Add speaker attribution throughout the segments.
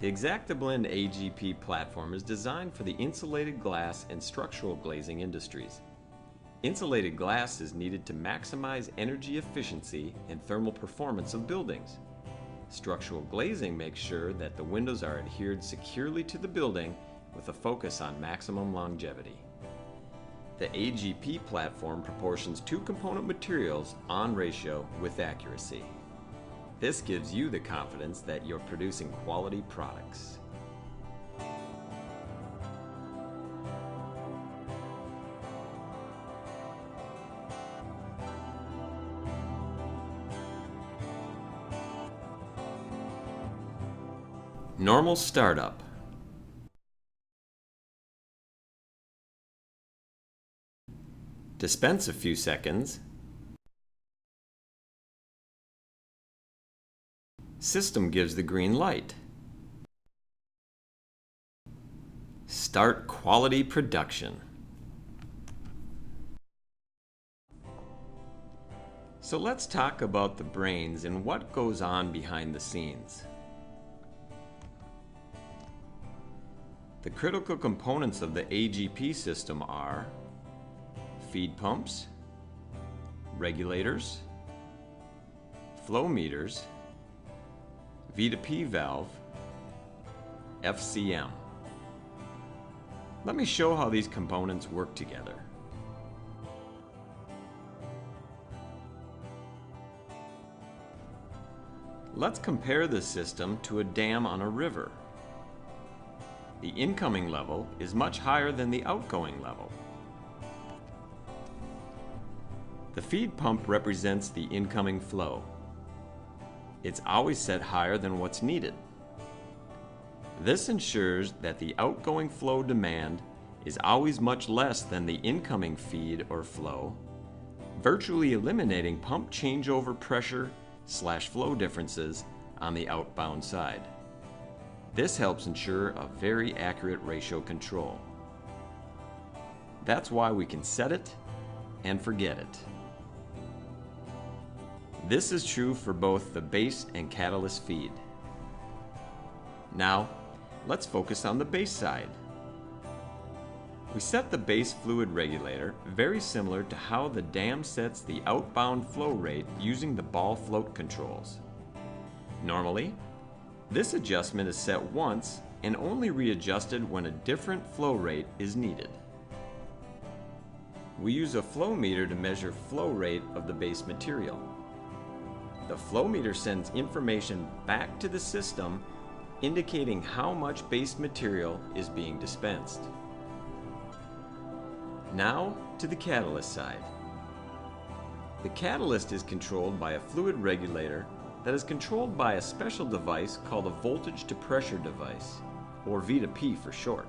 Speaker 1: The ExactaBlend AGP platform is designed for the insulated glass and structural glazing industries. Insulated glass is needed to maximize energy efficiency and thermal performance of buildings. Structural glazing makes sure that the windows are adhered securely to the building with a focus on maximum longevity. The AGP platform proportions two component materials on ratio with accuracy. This gives you the confidence that you're producing quality products. Normal startup. Dispense a few seconds. System gives the green light. Start quality production. So let's talk about the brains and what goes on behind the scenes. The critical components of the AGP system are feed pumps, regulators, flow meters, V2P valve, FCM. Let me show how these components work together. Let's compare this system to a dam on a river. The incoming level is much higher than the outgoing level. The feed pump represents the incoming flow. It's always set higher than what's needed. This ensures that the outgoing flow demand is always much less than the incoming feed or flow, virtually eliminating pump changeover pressure / flow differences on the outbound side. This helps ensure a very accurate ratio control. That's why we can set it and forget it. This is true for both the base and catalyst feed. Now, let's focus on the base side. We set the base fluid regulator very similar to how the dam sets the outbound flow rate using the ball float controls. Normally, this adjustment is set once and only readjusted when a different flow rate is needed. We use a flow meter to measure flow rate of the base material. The flow meter sends information back to the system indicating how much base material is being dispensed. Now to the catalyst side. The catalyst is controlled by a fluid regulator that is controlled by a special device called a voltage to pressure device, or V2P for short.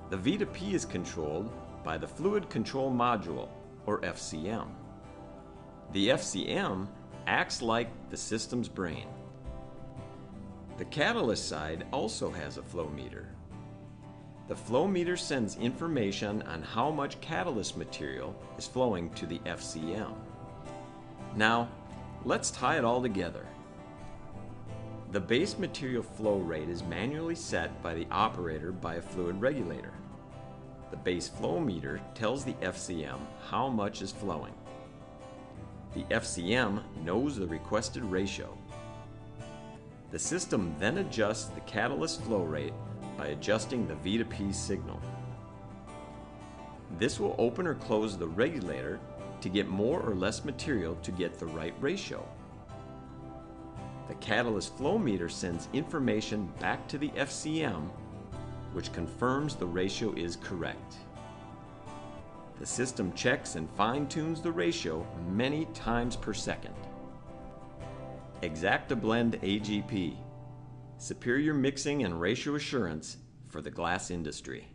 Speaker 1: The V2P is controlled by the fluid control module, or FCM. The FCM acts like the system's brain. The catalyst side also has a flow meter. The flow meter sends information on how much catalyst material is flowing to the FCM. Now, let's tie it all together. The base material flow rate is manually set by the operator by a fluid regulator. The base flow meter tells the FCM how much is flowing. The FCM knows the requested ratio. The system then adjusts the catalyst flow rate by adjusting the V2P signal. This will open or close the regulator to get more or less material to get the right ratio. The catalyst flow meter sends information back to the FCM, which confirms the ratio is correct. The system checks and fine-tunes the ratio many times per second. ExactaBlend AGP. Superior mixing and ratio assurance for the glass industry.